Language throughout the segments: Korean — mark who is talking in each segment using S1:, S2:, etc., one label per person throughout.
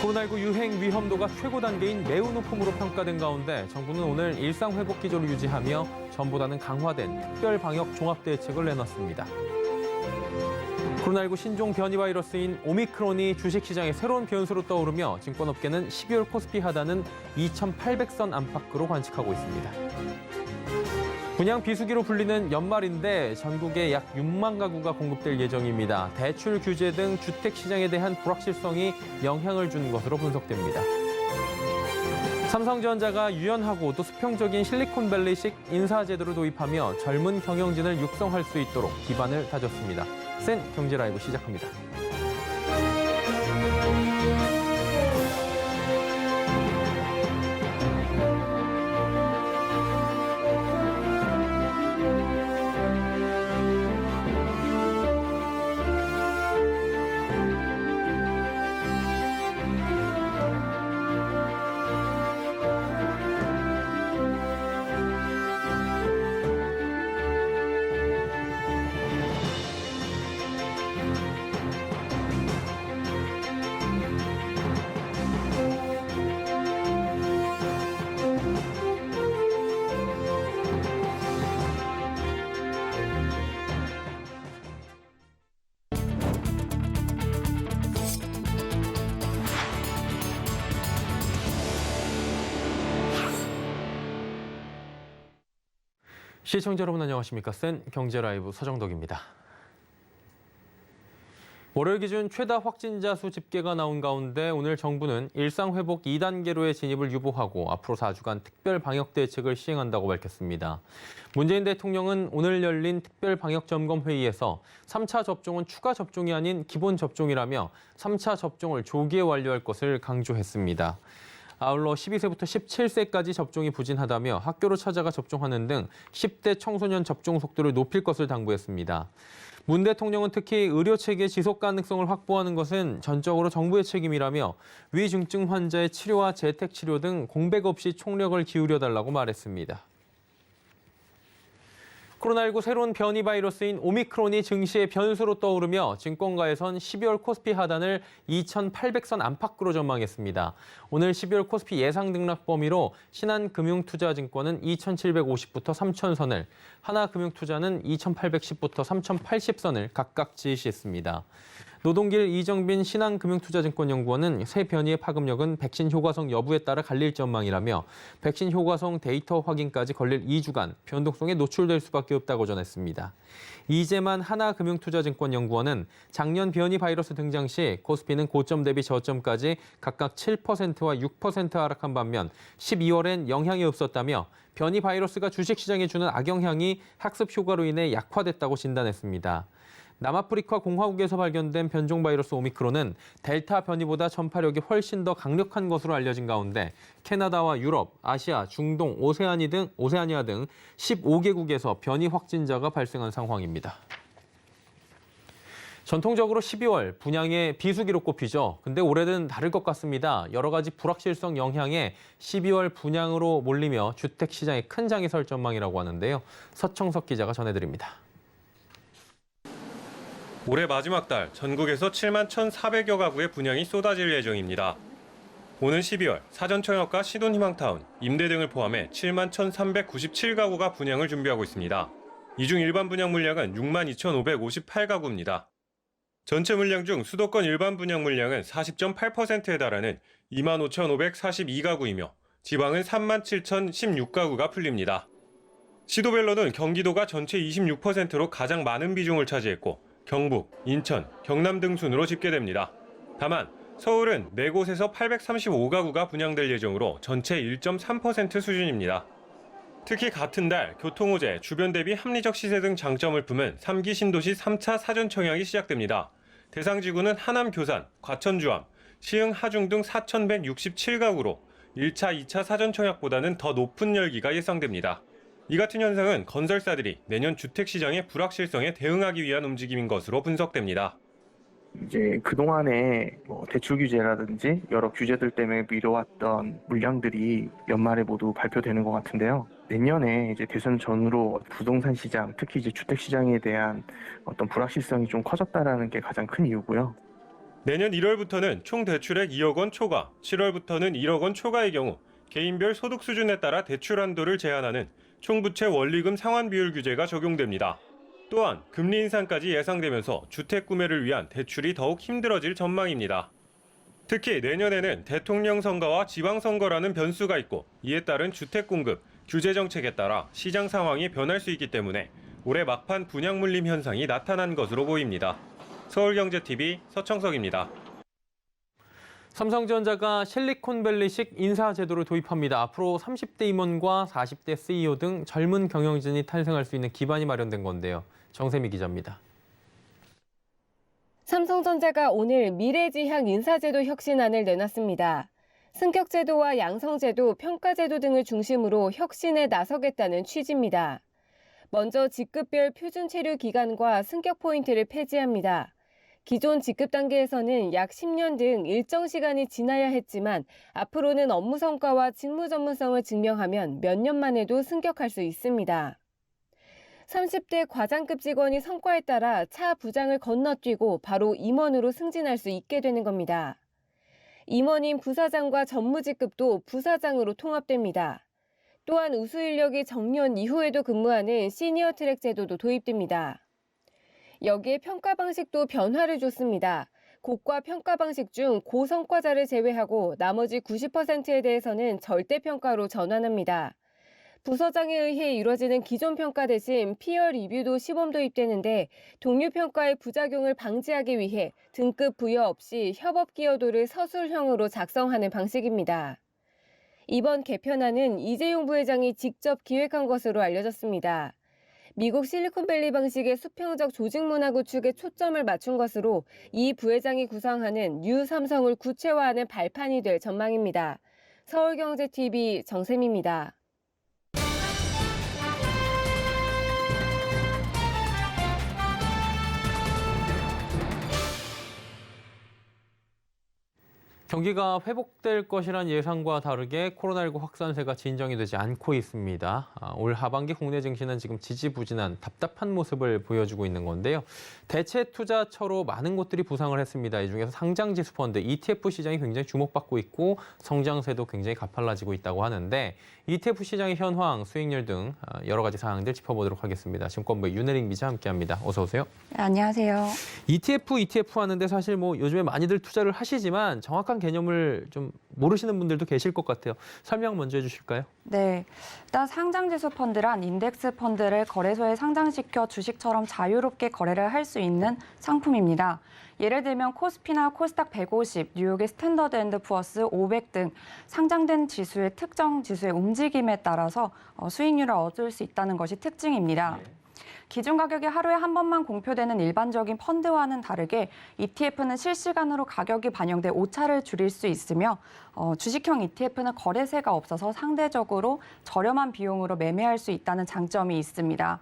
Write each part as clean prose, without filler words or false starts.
S1: 코로나19 유행 위험도가 최고 단계인 매우 높음으로 평가된 가운데 정부는 오늘 일상회복 기조를 유지하며 전보다는 강화된 특별 방역 종합대책을 내놨습니다. 코로나19 신종 변이 바이러스인 오미크론이 주식시장의 새로운 변수로 떠오르며 증권업계는 12월 코스피 하단은 2,800선 안팎으로 관측하고 있습니다. 분양 비수기로 불리는 연말인데 전국에 약 6만 가구가 공급될 예정입니다. 대출 규제 등 주택 시장에 대한 불확실성이 영향을 준 것으로 분석됩니다. 삼성전자가 유연하고 또 수평적인 실리콘밸리식 인사제도를 도입하며 젊은 경영진을 육성할 수 있도록 기반을 다졌습니다. 센 경제라이브 시작합니다. 시청자 여러분 안녕하십니까? 센 경제라이브 서정덕입니다. 월요일 기준 최다 확진자 수 집계가 나온 가운데 오늘 정부는 일상회복 2단계로의 진입을 유보하고 앞으로 4주간 특별 방역 대책을 시행한다고 밝혔습니다. 문재인 대통령은 오늘 열린 특별 방역 점검 회의에서 3차 접종은 추가 접종이 아닌 기본 접종이라며 3차 접종을 조기에 완료할 것을 강조했습니다. 아울러 12세부터 17세까지 접종이 부진하다며 학교로 찾아가 접종하는 등 10대 청소년 접종 속도를 높일 것을 당부했습니다. 문 대통령은 특히 의료체계의 지속 가능성을 확보하는 것은 전적으로 정부의 책임이라며 위중증 환자의 치료와 재택치료 등 공백 없이 총력을 기울여달라고 말했습니다. 코로나19 새로운 변이 바이러스인 오미크론이 증시의 변수로 떠오르며 증권가에선 12월 코스피 하단을 2,800선 안팎으로 전망했습니다. 오늘 12월 코스피 예상 등락 범위로 신한금융투자증권은 2,750부터 3,000선을, 하나금융투자는 2,810부터 3,080선을 각각 지시했습니다. 노동길 이정빈 신한금융투자증권연구원은 새 변이의 파급력은 백신 효과성 여부에 따라 갈릴 전망이라며 백신 효과성 데이터 확인까지 걸릴 2주간 변동성에 노출될 수밖에 없다고 전했습니다. 이재만 하나금융투자증권연구원은 작년 변이 바이러스 등장 시 코스피는 고점 대비 저점까지 각각 7%와 6% 하락한 반면 12월엔 영향이 없었다며 변이 바이러스가 주식시장에 주는 악영향이 학습 효과로 인해 약화됐다고 진단했습니다. 남아프리카 공화국에서 발견된 변종 바이러스 오미크론은 델타 변이보다 전파력이 훨씬 더 강력한 것으로 알려진 가운데 캐나다와 유럽, 아시아, 중동, 오세아니아 등 15개국에서 변이 확진자가 발생한 상황입니다. 전통적으로 12월 분양의 비수기로 꼽히죠. 근데 올해는 다를 것 같습니다. 여러 가지 불확실성 영향에 12월 분양으로 몰리며 주택 시장에 큰 장이 설 전망이라고 하는데요. 서청석 기자가 전해드립니다.
S2: 올해 마지막 달 전국에서 7만 1,400여 가구의 분양이 쏟아질 예정입니다. 오는 12월 사전청약과 신혼희망타운, 임대 등을 포함해 7만 1,397가구가 분양을 준비하고 있습니다. 이 중 일반 분양 물량은 6만 2,558가구입니다. 전체 물량 중 수도권 일반 분양 물량은 40.8%에 달하는 2만 5,542가구이며 지방은 3만 7,016가구가 풀립니다. 시도별로는 경기도가 전체 26%로 가장 많은 비중을 차지했고 경북, 인천, 경남 등 순으로 집계됩니다. 다만 서울은 4곳에서 835가구가 분양될 예정으로 전체 1.3% 수준입니다. 특히 같은 달 교통호재, 주변 대비 합리적 시세 등 장점을 품은 3기 신도시 3차 사전청약이 시작됩니다. 대상 지구는 하남 교산, 과천주암, 시흥 하중 등 4,167가구로 1차, 2차 사전청약보다는 더 높은 열기가 예상됩니다. 이 같은 현상은 건설사들이 내년 주택시장의 불확실성에 대응하기 위한 움직임인 것으로 분석됩니다.
S3: 이제 그동안에 대출 규제라든지 여러 규제들 때문에 미뤄왔던 물량들이 연말에 모두 발표되는 것 같은데요. 내년에 이제 대선 전후로 부동산 시장, 특히 이제 주택 시장에 대한 어떤 불확실성이 좀 커졌다라는 게 가장 큰 이유고요.
S2: 내년 1월부터는 총 대출액 2억 원 초과, 7월부터는 1억 원 초과의 경우 개인별 소득 수준에 따라 대출 한도를 제한하는 총부채 원리금 상환 비율 규제가 적용됩니다. 또한 금리 인상까지 예상되면서 주택 구매를 위한 대출이 더욱 힘들어질 전망입니다. 특히 내년에는 대통령 선거와 지방선거라는 변수가 있고 이에 따른 주택 공급, 규제 정책에 따라 시장 상황이 변할 수 있기 때문에 올해 막판 분양 물림 현상이 나타난 것으로 보입니다. 서울경제TV 서청석입니다.
S1: 삼성전자가 실리콘밸리식 인사 제도를 도입합니다. 앞으로 30대 임원과 40대 CEO 등 젊은 경영진이 탄생할 수 있는 기반이 마련된 건데요. 정세미 기자입니다.
S4: 삼성전자가 오늘 미래지향 인사제도 혁신안을 내놨습니다. 승격제도와 양성제도, 평가제도 등을 중심으로 혁신에 나서겠다는 취지입니다. 먼저 직급별 표준 체류 기간과 승격 포인트를 폐지합니다. 기존 직급 단계에서는 약 10년 등 일정 시간이 지나야 했지만 앞으로는 업무 성과와 직무 전문성을 증명하면 몇 년만 해도 승격할 수 있습니다. 30대 과장급 직원이 성과에 따라 차 부장을 건너뛰고 바로 임원으로 승진할 수 있게 되는 겁니다. 임원인 부사장과 전무직급도 부사장으로 통합됩니다. 또한 우수 인력이 정년 이후에도 근무하는 시니어 트랙 제도도 도입됩니다. 여기에 평가 방식도 변화를 줬습니다. 고과 평가 방식 중 고성과자를 제외하고 나머지 90%에 대해서는 절대평가로 전환합니다. 부서장에 의해 이루어지는 기존 평가 대신 피어 리뷰도 시범 도입되는데 동료 평가의 부작용을 방지하기 위해 등급 부여 없이 협업 기여도를 서술형으로 작성하는 방식입니다. 이번 개편안은 이재용 부회장이 직접 기획한 것으로 알려졌습니다. 미국 실리콘밸리 방식의 수평적 조직 문화 구축에 초점을 맞춘 것으로 이 부회장이 구상하는 뉴 삼성을 구체화하는 발판이 될 전망입니다. 서울경제TV 정샘입니다.
S1: 경기가 회복될 것이란 예상과 다르게 코로나19 확산세가 진정이 되지 않고 있습니다. 올 하반기 국내 증시는 지금 지지부진한 답답한 모습을 보여주고 있는 건데요. 대체 투자처로 많은 곳들이 부상을 했습니다. 이 중에서 상장지수 펀드, ETF 시장이 굉장히 주목받고 있고 성장세도 굉장히 가팔라지고 있다고 하는데 ETF 시장의 현황, 수익률 등 여러 가지 사항들 짚어보도록 하겠습니다. 증권부의 윤혜림 기자 함께합니다. 어서 오세요.
S5: 네, 안녕하세요.
S1: ETF 하는데 사실 뭐 요즘에 많이들 투자를 하시지만 정확한 개념을 좀 모르시는 분들도 계실 것 같아요. 설명 먼저 해주실까요?
S5: 네, 일단 상장지수 펀드란 인덱스 펀드를 거래소에 상장시켜 주식처럼 자유롭게 거래를 할 수 있는 상품입니다. 예를 들면 코스피나 코스닥 150, 뉴욕의 스탠더드 앤드 푸어스 500 등 상장된 지수의 특정 지수의 움직임에 따라서 수익률을 얻을 수 있다는 것이 특징입니다. 기준 가격이 하루에 한 번만 공표되는 일반적인 펀드와는 다르게 ETF는 실시간으로 가격이 반영돼 오차를 줄일 수 있으며 주식형 ETF는 거래세가 없어서 상대적으로 저렴한 비용으로 매매할 수 있다는 장점이 있습니다.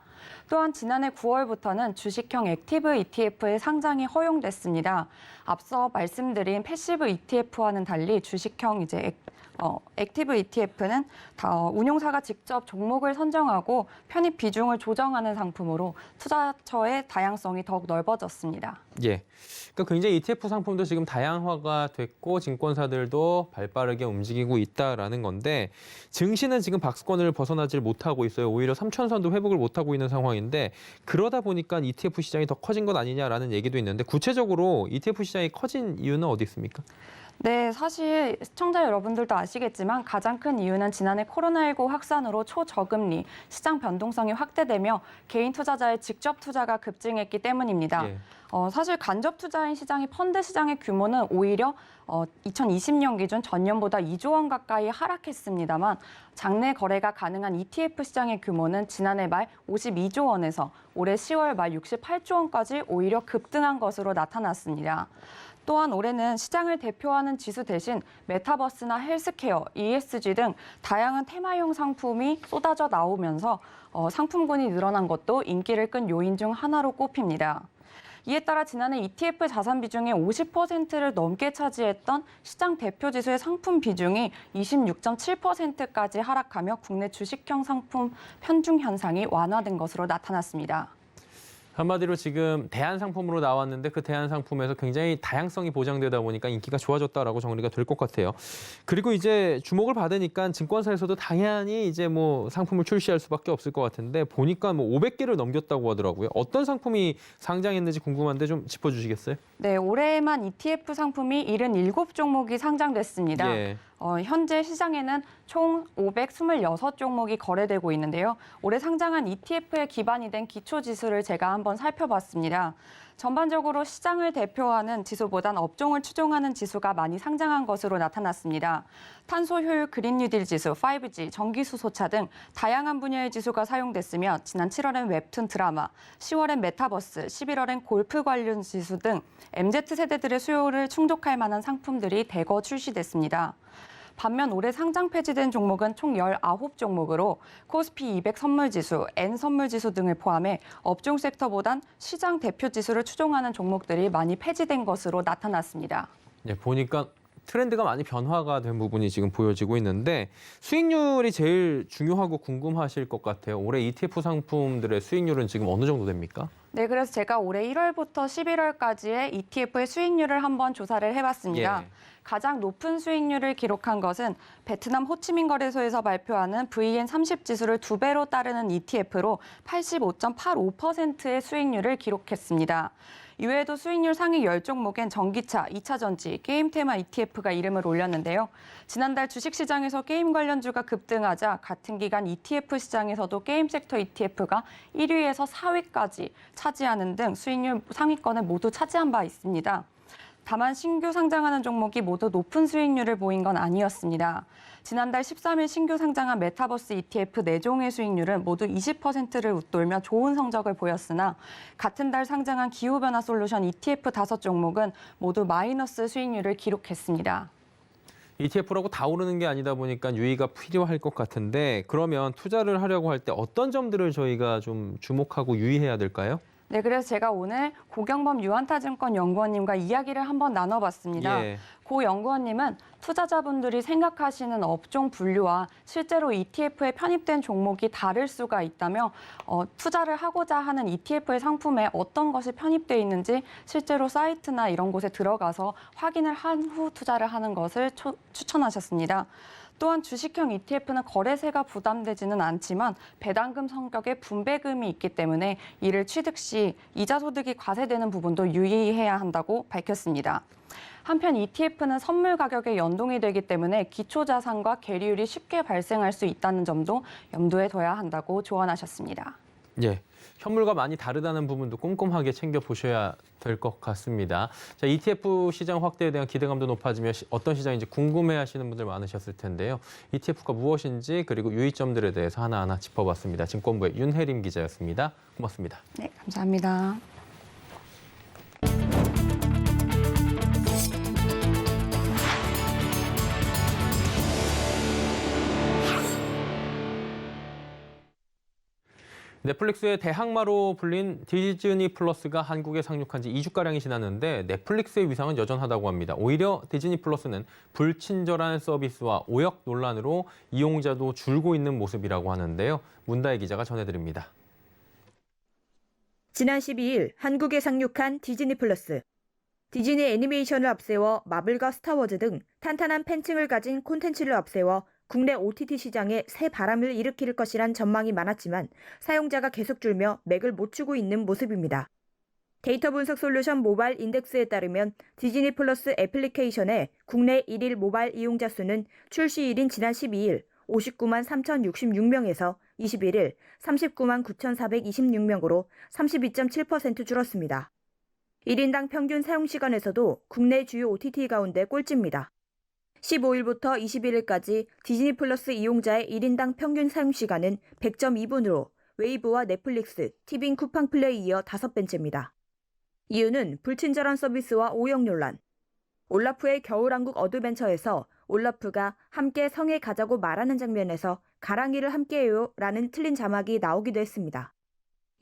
S5: 또한 지난해 9월부터는 주식형 액티브 ETF의 상장이 허용됐습니다. 앞서 말씀드린 패시브 ETF와는 달리 주식형 액티브 ETF는 운용사가 직접 종목을 선정하고 편입 비중을 조정하는 상품으로 투자처의 다양성이 더욱 넓어졌습니다.
S1: 예, 그러니까 굉장히 ETF 상품도 지금 다양화가 됐고 증권사들도 발빠르게 움직이고 있다라는 건데 증시는 지금 박스권을 벗어나질 못하고 있어요. 오히려 3천선도 회복을 못하고 있는 상황인데 그러다 보니까 ETF 시장이 더 커진 것 아니냐라는 얘기도 있는데 구체적으로 ETF 시장이 커진 이유는 어디 있습니까?
S5: 네, 사실 시청자 여러분들도 아시겠지만 가장 큰 이유는 지난해 코로나19 확산으로 초저금리, 시장 변동성이 확대되며 개인 투자자의 직접 투자가 급증했기 때문입니다.
S1: 예.
S5: 사실 간접 투자인 시장이 펀드 시장의 규모는 오히려 2020년 기준 전년보다 2조 원 가까이 하락했습니다만 장내 거래가 가능한 ETF 시장의 규모는 지난해 말 52조 원에서 올해 10월 말 68조 원까지 오히려 급등한 것으로 나타났습니다. 또한 올해는 시장을 대표하는 지수 대신 메타버스나 헬스케어, ESG 등 다양한 테마용 상품이 쏟아져 나오면서 상품군이 늘어난 것도 인기를 끈 요인 중 하나로 꼽힙니다. 이에 따라 지난해 ETF 자산 비중의 50%를 넘게 차지했던 시장 대표 지수의 상품 비중이 26.7%까지 하락하며 국내 주식형 상품 편중 현상이 완화된 것으로 나타났습니다.
S1: 한마디로 지금 대안 상품으로 나왔는데 그 대안 상품에서 굉장히 다양성이 보장되다 보니까 인기가 좋아졌다라고 정리가 될 것 같아요. 그리고 이제 주목을 받으니까 증권사에서도 당연히 이제 뭐 상품을 출시할 수밖에 없을 것 같은데 보니까 뭐 500개를 넘겼다고 하더라고요. 어떤 상품이 상장했는지 궁금한데 좀 짚어주시겠어요?
S5: 네, 올해에만 ETF 상품이 77종목이 상장됐습니다.
S1: 예.
S5: 현재 시장에는 총 526종목이 거래되고 있는데요. 올해 상장한 ETF에 기반이 된 기초지수를 제가 한번 살펴봤습니다. 전반적으로 시장을 대표하는 지수보단 업종을 추종하는 지수가 많이 상장한 것으로 나타났습니다. 탄소 효율 그린 뉴딜 지수, 5G, 전기수소차 등 다양한 분야의 지수가 사용됐으며 지난 7월엔 웹툰 드라마, 10월엔 메타버스, 11월엔 골프 관련 지수 등 MZ세대들의 수요를 충족할 만한 상품들이 대거 출시됐습니다. 반면 올해 상장 폐지된 종목은 총 19종목으로 코스피 200 선물지수, N 선물지수 등을 포함해 업종 섹터보단 시장 대표 지수를 추종하는 종목들이 많이 폐지된 것으로 나타났습니다.
S1: 예, 보니까 트렌드가 많이 변화가 된 부분이 지금 보여지고 있는데 수익률이 제일 중요하고 궁금하실 것 같아요. 올해 ETF 상품들의 수익률은 지금 어느 정도 됩니까?
S5: 네, 그래서 제가 올해 1월부터 11월까지의 ETF의 수익률을 한번 조사를 해봤습니다.
S1: 예.
S5: 가장 높은 수익률을 기록한 것은 베트남 호치민 거래소에서 발표하는 VN30 지수를 2배로 따르는 ETF로 85.85%의 수익률을 기록했습니다. 이외에도 수익률 상위 10종목엔 전기차, 2차 전지, 게임 테마 ETF가 이름을 올렸는데요. 지난달 주식시장에서 게임 관련주가 급등하자 같은 기간 ETF 시장에서도 게임 섹터 ETF가 1위에서 4위까지 차지하는 등 수익률 상위권을 모두 차지한 바 있습니다. 다만 신규 상장하는 종목이 모두 높은 수익률을 보인 건 아니었습니다. 지난달 13일 신규 상장한 메타버스 ETF 4종의 수익률은 모두 20%를 웃돌며 좋은 성적을 보였으나 같은 달 상장한 기후변화 솔루션 ETF 5종목은 모두 마이너스 수익률을 기록했습니다.
S1: ETF라고 다 오르는 게 아니다 보니까 유의가 필요할 것 같은데 그러면 투자를 하려고 할 때 어떤 점들을 저희가 좀 주목하고 유의해야 될까요?
S5: 네, 그래서 제가 오늘 고경범 유한타증권 연구원님과 이야기를 한번 나눠봤습니다.
S1: 예.
S5: 고 연구원님은 투자자분들이 생각하시는 업종 분류와 실제로 ETF에 편입된 종목이 다를 수가 있다며 투자를 하고자 하는 ETF의 상품에 어떤 것이 편입돼 있는지 실제로 사이트나 이런 곳에 들어가서 확인을 한 후 투자를 하는 것을 추천하셨습니다. 또한 주식형 ETF는 거래세가 부담되지는 않지만 배당금 성격의 분배금이 있기 때문에 이를 취득 시 이자 소득이 과세되는 부분도 유의해야 한다고 밝혔습니다. 한편 ETF는 선물 가격에 연동이 되기 때문에 기초자산과 계리율이 쉽게 발생할 수 있다는 점도 염두에 둬야 한다고 조언하셨습니다.
S1: 예, 현물과 많이 다르다는 부분도 꼼꼼하게 챙겨보셔야 될 것 같습니다. 자, ETF 시장 확대에 대한 기대감도 높아지며 어떤 시장인지 궁금해하시는 분들 많으셨을 텐데요. ETF가 무엇인지 그리고 유의점들에 대해서 하나하나 짚어봤습니다. 증권부의 윤혜림 기자였습니다. 고맙습니다.
S5: 네, 감사합니다.
S1: 넷플릭스의 대항마로 불린 디즈니 플러스가 한국에 상륙한 지 2주가량이 지났는데 넷플릭스의 위상은 여전하다고 합니다. 오히려 디즈니 플러스는 불친절한 서비스와 오역 논란으로 이용자도 줄고 있는 모습이라고 하는데요. 문다혜 기자가 전해드립니다.
S6: 지난 12일 한국에 상륙한 디즈니 플러스. 디즈니 애니메이션을 앞세워 마블과 스타워즈 등 탄탄한 팬층을 가진 콘텐츠를 앞세워 국내 OTT 시장에 새 바람을 일으킬 것이란 전망이 많았지만 사용자가 계속 줄며 맥을 못 추고 있는 모습입니다. 데이터 분석 솔루션 모바일 인덱스에 따르면 디즈니 플러스 애플리케이션의 국내 1일 모바일 이용자 수는 출시일인 지난 12일 59만 3,066명에서 21일 39만 9,426명으로 32.7% 줄었습니다. 1인당 평균 사용시간에서도 국내 주요 OTT 가운데 꼴찌입니다. 15일부터 21일까지 디즈니 플러스 이용자의 1인당 평균 사용시간은 100.2분으로 웨이브와 넷플릭스, 티빙 쿠팡 플레이에 이어 5번째입니다. 이유는 불친절한 서비스와 오역 논란. 올라프의 겨울왕국 어드벤처에서 올라프가 함께 성에 가자고 말하는 장면에서 가랑이를 함께해요 라는 틀린 자막이 나오기도 했습니다.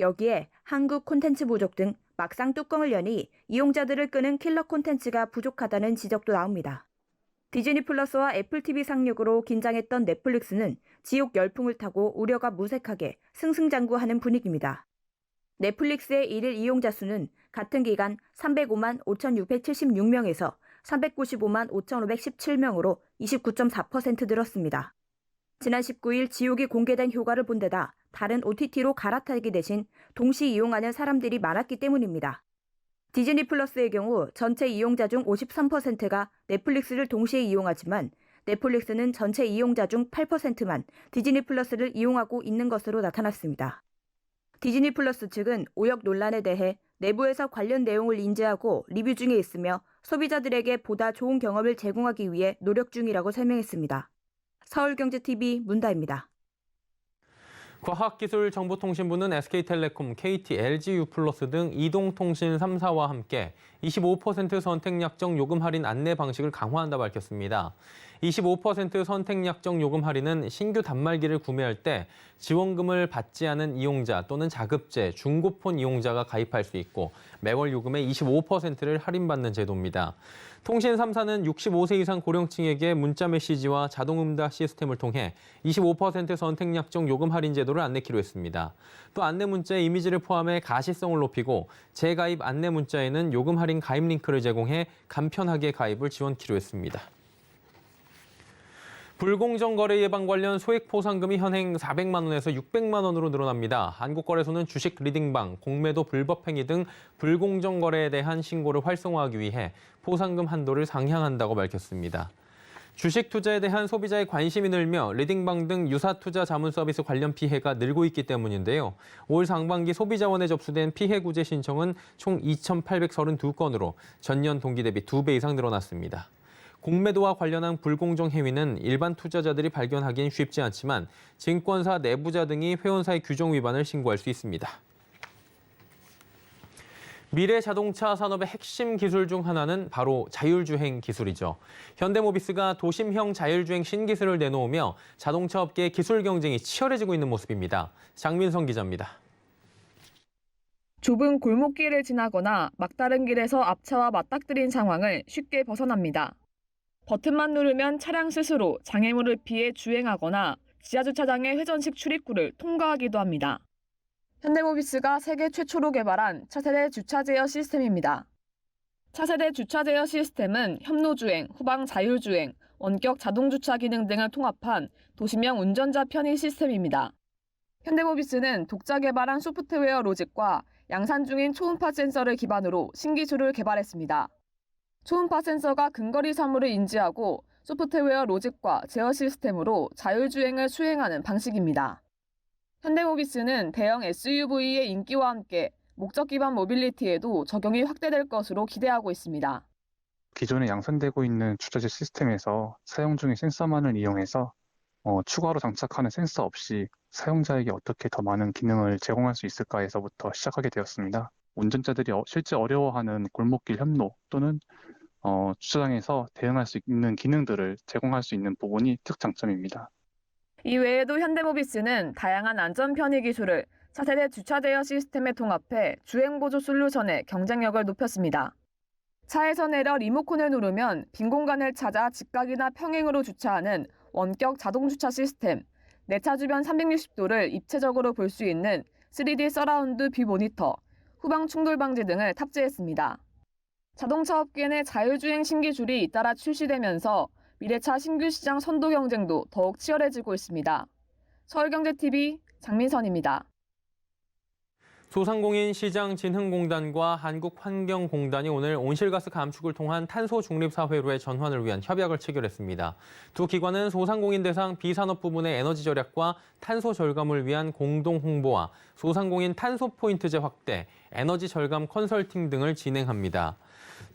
S6: 여기에 한국 콘텐츠 부족 등 막상 뚜껑을 여니 이용자들을 끄는 킬러 콘텐츠가 부족하다는 지적도 나옵니다. 디즈니 플러스와 애플 TV 상륙으로 긴장했던 넷플릭스는 지옥 열풍을 타고 우려가 무색하게 승승장구하는 분위기입니다. 넷플릭스의 일일 이용자 수는 같은 기간 305만 5,676명에서 395만 5,517명으로 29.4% 늘었습니다. 지난 19일 지옥이 공개된 효과를 본 데다 다른 OTT로 갈아타기 대신 동시 이용하는 사람들이 많았기 때문입니다. 디즈니 플러스의 경우 전체 이용자 중 53%가 넷플릭스를 동시에 이용하지만 넷플릭스는 전체 이용자 중 8%만 디즈니 플러스를 이용하고 있는 것으로 나타났습니다. 디즈니 플러스 측은 오역 논란에 대해 내부에서 관련 내용을 인지하고 리뷰 중에 있으며 소비자들에게 보다 좋은 경험을 제공하기 위해 노력 중이라고 설명했습니다. 서울경제TV 문다입니다.
S1: 과학기술정보통신부는 SK텔레콤, KT, LG U+ 등 이동통신 3사와 함께 25% 선택약정 요금 할인 안내 방식을 강화한다 밝혔습니다. 25% 선택약정 요금 할인은 신규 단말기를 구매할 때 지원금을 받지 않은 이용자 또는 자급제, 중고폰 이용자가 가입할 수 있고 매월 요금의 25%를 할인받는 제도입니다. 통신 3사는 65세 이상 고령층에게 문자 메시지와 자동응답 시스템을 통해 25% 선택약정 요금 할인 제도를 안내키로 했습니다. 또 안내 문자의 이미지를 포함해 가시성을 높이고 재가입 안내 문자에는 요금 할인 가입 링크를 제공해 간편하게 가입을 지원키로 했습니다. 불공정 거래 예방 관련 소액 포상금이 현행 400만 원에서 600만 원으로 늘어납니다. 한국거래소는 주식 리딩방, 공매도 불법 행위 등 불공정 거래에 대한 신고를 활성화하기 위해 포상금 한도를 상향한다고 밝혔습니다. 주식 투자에 대한 소비자의 관심이 늘며 리딩방 등 유사 투자 자문 서비스 관련 피해가 늘고 있기 때문인데요. 올 상반기 소비자원에 접수된 피해 구제 신청은 총 2,832건으로 전년 동기 대비 2배 이상 늘어났습니다. 공매도와 관련한 불공정 행위는 일반 투자자들이 발견하기엔 쉽지 않지만 증권사 내부자 등이 회원사의 규정 위반을 신고할 수 있습니다. 미래 자동차 산업의 핵심 기술 중 하나는 바로 자율주행 기술이죠. 현대모비스가 도심형 자율주행 신기술을 내놓으며 자동차 업계의 기술 경쟁이 치열해지고 있는 모습입니다. 장민성 기자입니다.
S7: 좁은 골목길을 지나거나 막다른 길에서 앞차와 맞닥뜨린 상황을 쉽게 벗어납니다. 버튼만 누르면 차량 스스로 장애물을 피해 주행하거나 지하주차장의 회전식 출입구를 통과하기도 합니다. 현대모비스가 세계 최초로 개발한 차세대 주차 제어 시스템입니다. 차세대 주차 제어 시스템은 협로주행, 후방 자율주행, 원격 자동주차 기능 등을 통합한 도시명 운전자 편의 시스템입니다. 현대모비스는 독자 개발한 소프트웨어 로직과 양산 중인 초음파 센서를 기반으로 신기술을 개발했습니다. 초음파 센서가 근거리 사물을 인지하고 소프트웨어 로직과 제어 시스템으로 자율주행을 수행하는 방식입니다. 현대모비스는 대형 SUV의 인기와 함께 목적 기반 모빌리티에도 적용이 확대될 것으로 기대하고 있습니다.
S8: 기존에 양산되고 있는 주차제 시스템에서 사용 중인 센서만을 이용해서 추가로 장착하는 센서 없이 사용자에게 어떻게 더 많은 기능을 제공할 수 있을까에서부터 시작하게 되었습니다. 운전자들이 실제 어려워하는 골목길 협로 또는 주차장에서 대응할 수 있는 기능들을 제공할 수 있는 부분이 특장점입니다.
S7: 이 외에도 현대모비스는 다양한 안전 편의 기술을 차세대 주차 제어 시스템에 통합해 주행 보조 솔루션의 경쟁력을 높였습니다. 차에서 내려 리모컨을 누르면 빈 공간을 찾아 직각이나 평행으로 주차하는 원격 자동 주차 시스템, 내 차 주변 360도를 입체적으로 볼 수 있는 3D 서라운드 뷰 모니터, 후방 충돌 방지 등을 탑재했습니다. 자동차 업계 내 자율주행 신기술이 잇따라 출시되면서 미래차 신규 시장 선도 경쟁도 더욱 치열해지고 있습니다. 서울경제TV 장민선입니다.
S1: 소상공인 시장진흥공단과 한국환경공단이 오늘 온실가스 감축을 통한 탄소 중립 사회로의 전환을 위한 협약을 체결했습니다. 두 기관은 소상공인 대상 비산업 부문의 에너지 절약과 탄소 절감을 위한 공동 홍보와 소상공인 탄소 포인트제 확대, 에너지 절감 컨설팅 등을 진행합니다.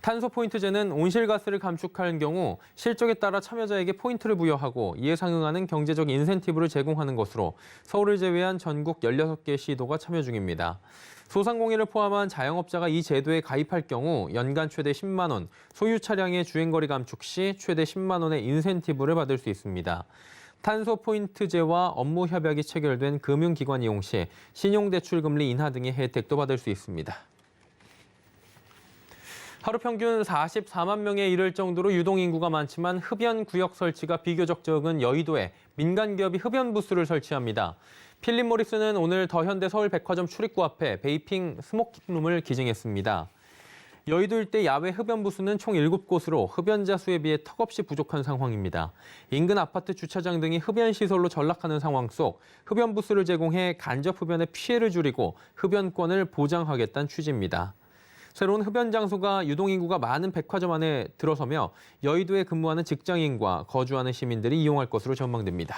S1: 탄소 포인트제는 온실가스를 감축할 경우 실적에 따라 참여자에게 포인트를 부여하고 이에 상응하는 경제적 인센티브를 제공하는 것으로 서울을 제외한 전국 16개 시도가 참여 중입니다. 소상공인을 포함한 자영업자가 이 제도에 가입할 경우 연간 최대 10만 원, 소유 차량의 주행거리 감축 시 최대 10만 원의 인센티브를 받을 수 있습니다. 탄소 포인트제와 업무 협약이 체결된 금융기관 이용 시 신용대출 금리 인하 등의 혜택도 받을 수 있습니다. 하루 평균 44만 명에 이를 정도로 유동인구가 많지만 흡연 구역 설치가 비교적 적은 여의도에 민간 기업이 흡연 부스를 설치합니다. 필립 모리스는 오늘 더현대 서울백화점 출입구 앞에 베이핑 스모킹룸을 기증했습니다. 여의도 일대 야외 흡연 부스는 총 7곳으로 흡연자 수에 비해 턱없이 부족한 상황입니다. 인근 아파트 주차장 등이 흡연 시설로 전락하는 상황 속 흡연 부스를 제공해 간접 흡연의 피해를 줄이고 흡연권을 보장하겠다는 취지입니다. 새로운 흡연 장소가 유동인구가 많은 백화점 안에 들어서며 여의도에 근무하는 직장인과 거주하는 시민들이 이용할 것으로 전망됩니다.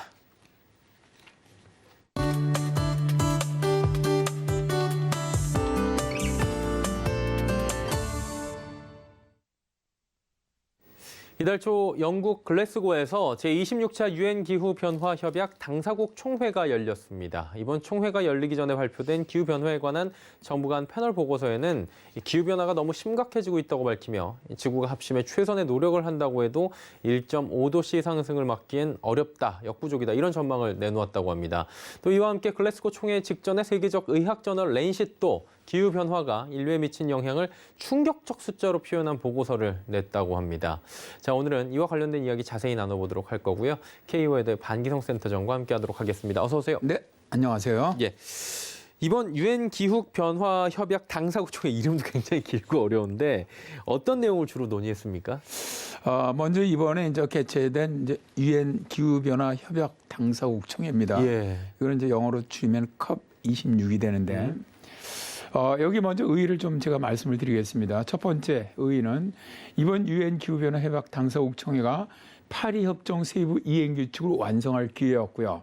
S1: 이달 초 영국 글래스고에서 제26차 유엔 기후 변화 협약 당사국 총회가 열렸습니다. 이번 총회가 열리기 전에 발표된 기후 변화에 관한 정부 간 패널 보고서에는 기후 변화가 너무 심각해지고 있다고 밝히며 지구가 합심해 최선의 노력을 한다고 해도 1.5도씨 상승을 막기엔 어렵다, 역부족이다 이런 전망을 내놓았다고 합니다. 또 이와 함께 글래스고 총회 직전에 세계적 의학 저널 랜싯도 기후 변화가 인류에 미친 영향을 충격적 숫자로 표현한 보고서를 냈다고 합니다. 자, 오늘은 이와 관련된 이야기 자세히 나눠보도록 할 거고요. K워드 반기성 센터장과 함께하도록 하겠습니다. 어서 오세요.
S9: 네, 안녕하세요.
S1: 예. 이번 유엔 기후 변화 협약 당사국 총회 이름도 굉장히 길고 어려운데 어떤 내용을 주로 논의했습니까?
S9: 먼저 이번에 이제 개최된 이제 유엔 기후 변화 협약 당사국 총회입니다.
S1: 예.
S9: 이거는 이제 영어로 줄이면 COP 26이 되는데. 여기 먼저 의의를 좀 제가 말씀을 드리겠습니다. 첫 번째 의의는 이번 유엔 기후변화 협약 당사국 총회가 파리 협정 세부 이행 규칙을 완성할 기회였고요.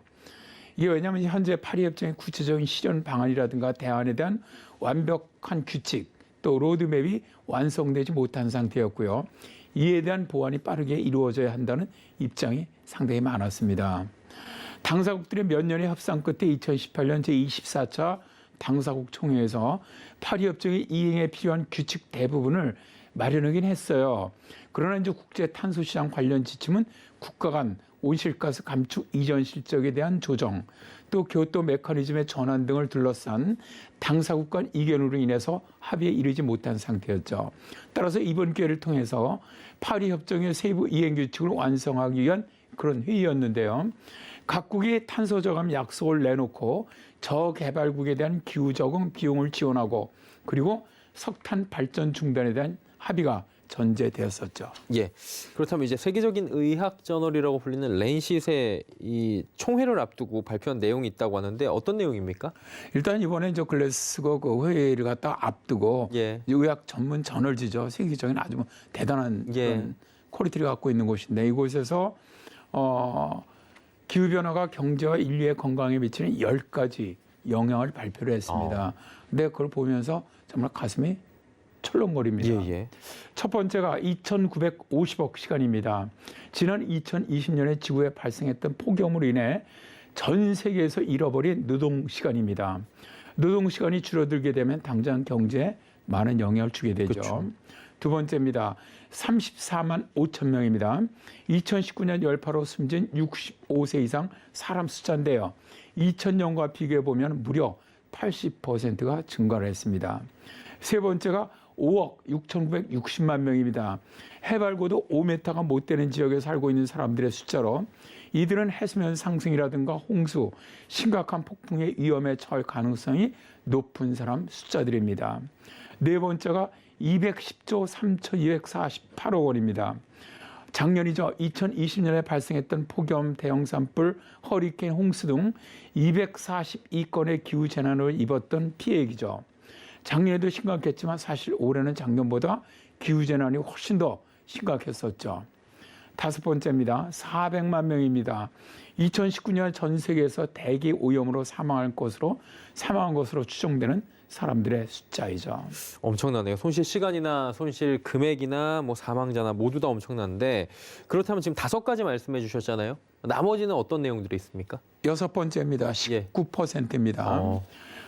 S9: 이게 왜냐하면 현재 파리 협정의 구체적인 실현 방안이라든가 대안에 대한 완벽한 규칙 또 로드맵이 완성되지 못한 상태였고요. 이에 대한 보완이 빠르게 이루어져야 한다는 입장이 상당히 많았습니다. 당사국들의 몇 년의 협상 끝에 2018년 제24차 당사국 총회에서 파리 협정의 이행에 필요한 규칙 대부분을 마련하긴 했어요. 그러나 이제 국제 탄소 시장 관련 지침은 국가 간 온실가스 감축 이전 실적에 대한 조정, 또 교토 메커니즘의 전환 등을 둘러싼 당사국 간 이견으로 인해서 합의에 이르지 못한 상태였죠. 따라서 이번 기회를 통해서 파리 협정의 세부 이행 규칙을 완성하기 위한 그런 회의였는데요. 각국이 탄소 저감 약속을 내놓고 저개발국에 대한 기후 적응 비용을 지원하고 그리고 석탄 발전 중단에 대한 합의가 전제되었었죠.
S1: 예. 그렇다면 이제 세계적인 의학 저널이라고 불리는 랜싯의 이 총회를 앞두고 발표한 내용이 있다고 하는데 어떤 내용입니까?
S9: 일단 이번에 이제 글래스고 그 회의를 갖다 앞두고
S1: 예.
S9: 의학 전문 저널지죠. 세계적인 아주 대단한 그런 퀄리티를 갖고 있는 곳인데 이곳에서 기후변화가 경제와 인류의 건강에 미치는 10가지 영향을 발표를 했습니다. 근데 그걸 보면서 정말 가슴이 철렁거립니다.
S1: 예.
S9: 첫 번째가 2,950억 시간입니다. 지난 2020년에 지구에 발생했던 폭염으로 인해 전 세계에서 잃어버린 노동시간입니다. 노동시간이 줄어들게 되면 당장 경제에 많은 영향을 주게 되죠.
S1: 그렇죠.
S9: 두 번째입니다. 34만 5천 명입니다. 2019년 열파로 숨진 65세 이상 사람 숫자인데요. 2000년과 비교해 보면 무려 80%가 증가를 했습니다. 세 번째가 5억 6,960만 명입니다. 해발고도 5m가 못 되는 지역에 살고 있는 사람들의 숫자로 이들은 해수면 상승이라든가 홍수, 심각한 폭풍의 위험에 처할 가능성이 높은 사람 숫자들입니다. 네 번째가 210조 3,248억 원입니다. 작년이죠. 2020년에 발생했던 폭염, 대형 산불, 허리케인, 홍수 등 242건의 기후재난을 입었던 피해액이죠. 작년에도 심각했지만 사실 올해는 작년보다 기후재난이 훨씬 더 심각했었죠. 다섯 번째입니다. 400만 명입니다. 2019년 전 세계에서 대기 오염으로 사망한 것으로 추정되는 사람들의 숫자이죠.
S1: 엄청나네요. 손실 시간이나 손실 금액이나 뭐 사망자나 모두 다 엄청난데 그렇다면 지금 5가지 말씀해 주셨잖아요. 나머지는 어떤 내용들이 있습니까?
S9: 여섯 번째입니다. 19%입니다.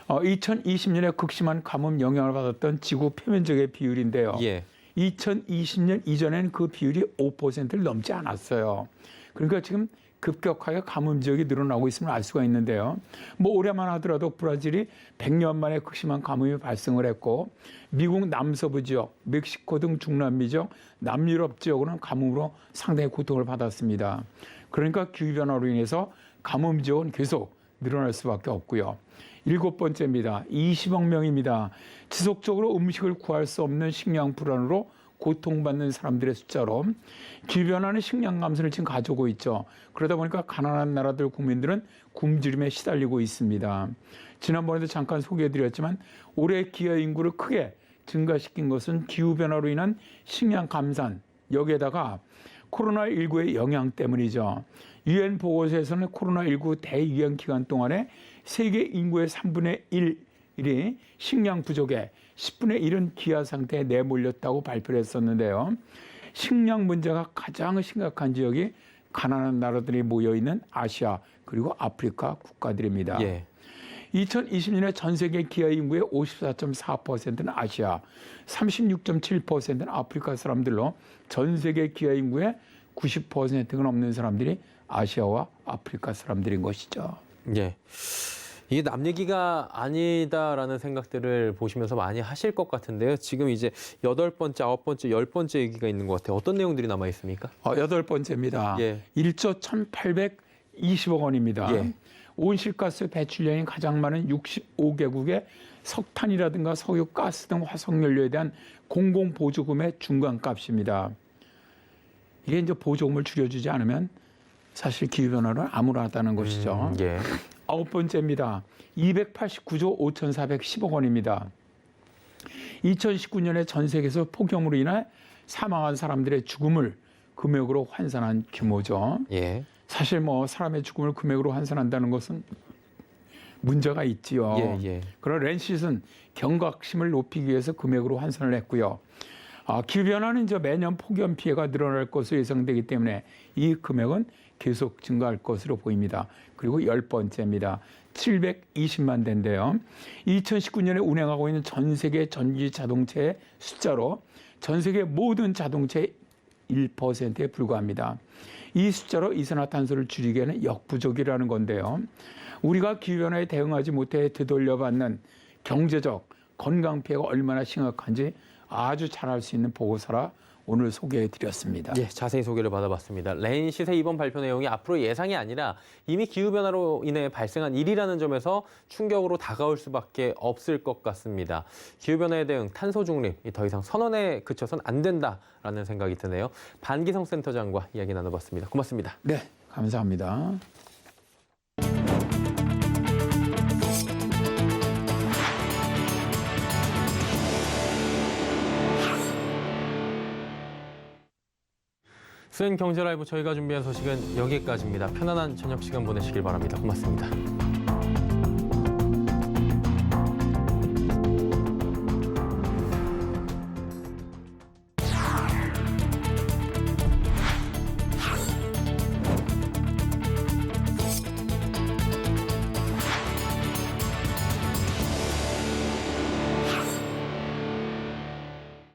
S9: 2020년에 극심한 가뭄 영향을 받았던 지구 표면적의 비율인데요. 2020년 이전에는 그 비율이 5%를 넘지 않았어요. 그러니까 지금 급격하게 가뭄 지역이 늘어나고 있음을 알 수가 있는데요. 뭐 올해만 하더라도 브라질이 100년 만에 극심한 가뭄이 발생을 했고 미국 남서부 지역, 멕시코 등 중남미 지역, 남유럽 지역으로는 가뭄으로 상당히 고통을 받았습니다. 그러니까 기후변화로 인해서 가뭄 지역은 계속 늘어날 수밖에 없고요. 7번째입니다. 20억 명입니다. 지속적으로 음식을 구할 수 없는 식량 불안으로 고통받는 사람들의 숫자로 기후변화는 식량 감소를 지금 가져오고 있죠. 그러다 보니까 가난한 나라들 국민들은 굶주림에 시달리고 있습니다. 지난번에도 잠깐 소개해드렸지만 올해 기아 인구를 크게 증가시킨 것은 기후변화로 인한 식량 감산, 여기에다가 코로나19의 영향 때문이죠. 유엔 보고서에서는 코로나19 대유행 기간 동안에 세계 인구의 3분의 1이 식량 부족에 10분의 1은 기아 상태에 내몰렸다고 발표를 했었는데요. 식량 문제가 가장 심각한 지역이 가난한 나라들이 모여있는 아시아 그리고 아프리카 국가들입니다.
S1: 예.
S9: 2020년에 전 세계 기아 인구의 54.4%는 아시아, 36.7%는 아프리카 사람들로 전 세계 기아 인구의 90%가 넘는 사람들이 아시아와 아프리카 사람들인 것이죠.
S1: 예. 이게 남 얘기가 아니다라는 생각들을 보시면서 많이 하실 것 같은데요. 지금 이제 8번째, 9번째, 10번째 얘기가 있는 것 같아요. 어떤 내용들이 남아 있습니까?
S9: 8번째입니다.
S1: 예.
S9: 1조 1,820억 원입니다.
S1: 예.
S9: 온실가스 배출량이 가장 많은 65개국의 석탄이라든가 석유, 가스 등 화석연료에 대한 공공보조금의 중간값입니다. 이게 이제 보조금을 줄여주지 않으면 사실 기후변화는 암울하다는 것이죠.
S1: 예.
S9: 9번째입니다. 289조 5,410억 원입니다. 2019년에 전 세계에서 폭염으로 인해 사망한 사람들의 죽음을 금액으로 환산한 규모죠.
S1: 예.
S9: 사실 뭐 사람의 죽음을 금액으로 환산한다는 것은 문제가 있지요.
S1: 예.
S9: 그러나 랜싯은 경각심을 높이기 위해서 금액으로 환산을 했고요. 기후변화는 이제 매년 폭염 피해가 늘어날 것으로 예상되기 때문에 이 금액은 계속 증가할 것으로 보입니다. 그리고 10번째입니다. 720만 대인데요. 2019년에 운행하고 있는 전 세계 전기 자동차의 숫자로 전 세계 모든 자동차의 1%에 불과합니다. 이 숫자로 이산화탄소를 줄이기에는 역부족이라는 건데요. 우리가 기후변화에 대응하지 못해 되돌려받는 경제적, 건강 피해가 얼마나 심각한지 아주 잘 알 수 있는 보고서라 오늘 소개해드렸습니다.
S1: 예, 자세히 소개를 받아봤습니다. 랜싯의 이번 발표 내용이 앞으로 예상이 아니라 이미 기후변화로 인해 발생한 일이라는 점에서 충격으로 다가올 수밖에 없을 것 같습니다. 기후변화에 대응 탄소 중립, 더 이상 선언에 그쳐선 안 된다라는 생각이 드네요. 반기성 센터장과 이야기 나눠봤습니다. 고맙습니다.
S9: 네, 감사합니다.
S1: 수엔 경제 라이브 저희가 준비한 소식은 여기까지입니다. 편안한 저녁 시간 보내시길 바랍니다. 고맙습니다.